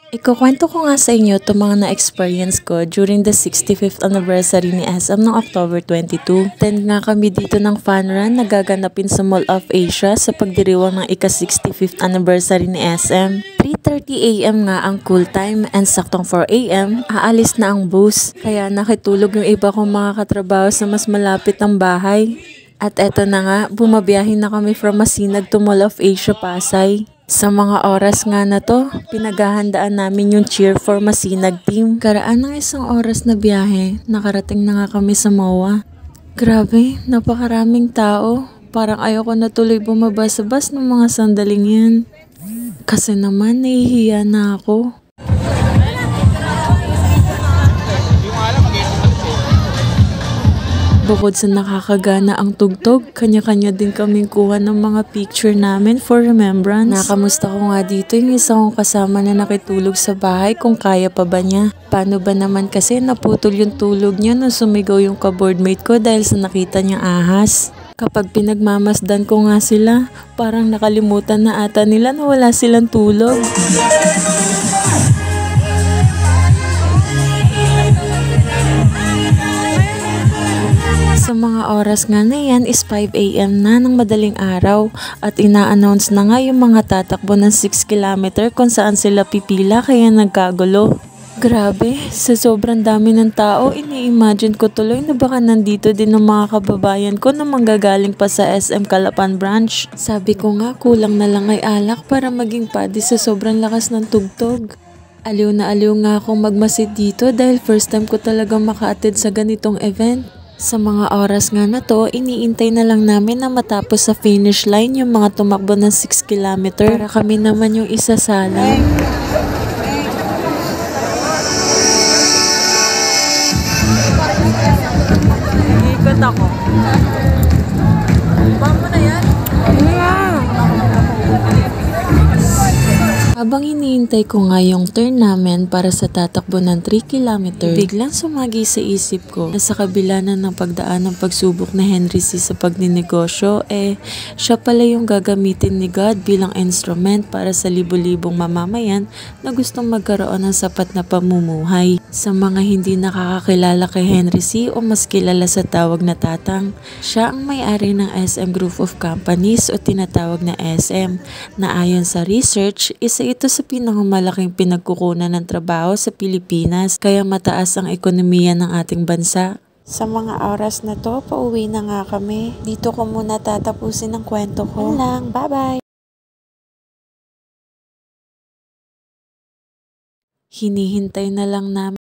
Ikukwento ko nga sa inyo itong mga na-experience ko during the 65th anniversary ni SM noong October 22. Attend nga kami dito ng fun run na gaganapin sa Mall of Asia sa pagdiriwang ng ika-65th anniversary ni SM. 3:30 AM nga ang cool time and saktong 4 AM, aalis na ang bus. Kaya nakitulog yung iba kong mga katrabaho sa mas malapit ng bahay. At eto na nga, bumabiyahin na kami from Masinag to Mall of Asia, Pasay. Sa mga oras nga na to, pinaghahandaan namin yung cheer for Masinag team. Karaan ng isang oras na biyahe, nakarating na nga kami sa MOA. Grabe, napakaraming tao. Parang ayoko na tuloy bumaba sa bus ng mga sandaling yan. Kasi naman, nahihiya na ako. Bukod sa nakakagana ang tugtog, kanya-kanya din kaming kuha ng mga picture namin for remembrance. Nakamusta ko nga dito yung isa kong kasama na nakitulog sa bahay kung kaya pa ba niya. Paano ba naman kasi naputol yung tulog niya nung sumigaw yung ka-boardmate ko dahil sa nakita niyang ahas. Kapag pinagmamasdan ko nga sila, parang nakalimutan na ata nila na wala silang tulog. Sa mga oras nga na yan is 5 AM na ng madaling araw at ina-announce na nga yung mga tatakbo ng 6 kilometer kung saan sila pipila kaya nagkagulo. Grabe, sa sobrang dami ng tao, ini-imagine ko tuloy na baka nandito din ng mga kababayan ko na manggagaling pa sa SM Calapan branch. Sabi ko nga kulang na lang ay alak para maging padi sa sobrang lakas ng tugtog. Aliw na aliw nga akong magmasid dito dahil first time ko talaga maka-attend sa ganitong event. Sa mga oras nga na to, iniintay na lang namin na matapos sa finish line yung mga tumakbo ng 6 kilometer para kami naman yung isasalang. Ikot ako. Bang mo na yan? Habang hinihintay ko nga yung turn namin para sa tatakbo ng 3 kilometer, biglang sumagi sa isip ko na sa kabila na ng pagdaan ng pagsubok na Henry C. sa pagninegosyo, siya pala yung gagamitin ni God bilang instrument para sa libo-libong mamamayan na gustong magkaroon ng sapat na pamumuhay. Sa mga hindi nakakakilala kay Henry C. o mas kilala sa tawag na Tatang, siya ang may-ari ng SM Group of Companies o tinatawag na SM, na ayon sa research, isa ito sa pinakamalaking pinagkukunan ng trabaho sa Pilipinas kaya mataas ang ekonomiya ng ating bansa. Sa mga oras na to, pauwi na nga kami. Dito ko muna tatapusin ang kwento ko. Lang, bye-bye! Hinihintay na lang namin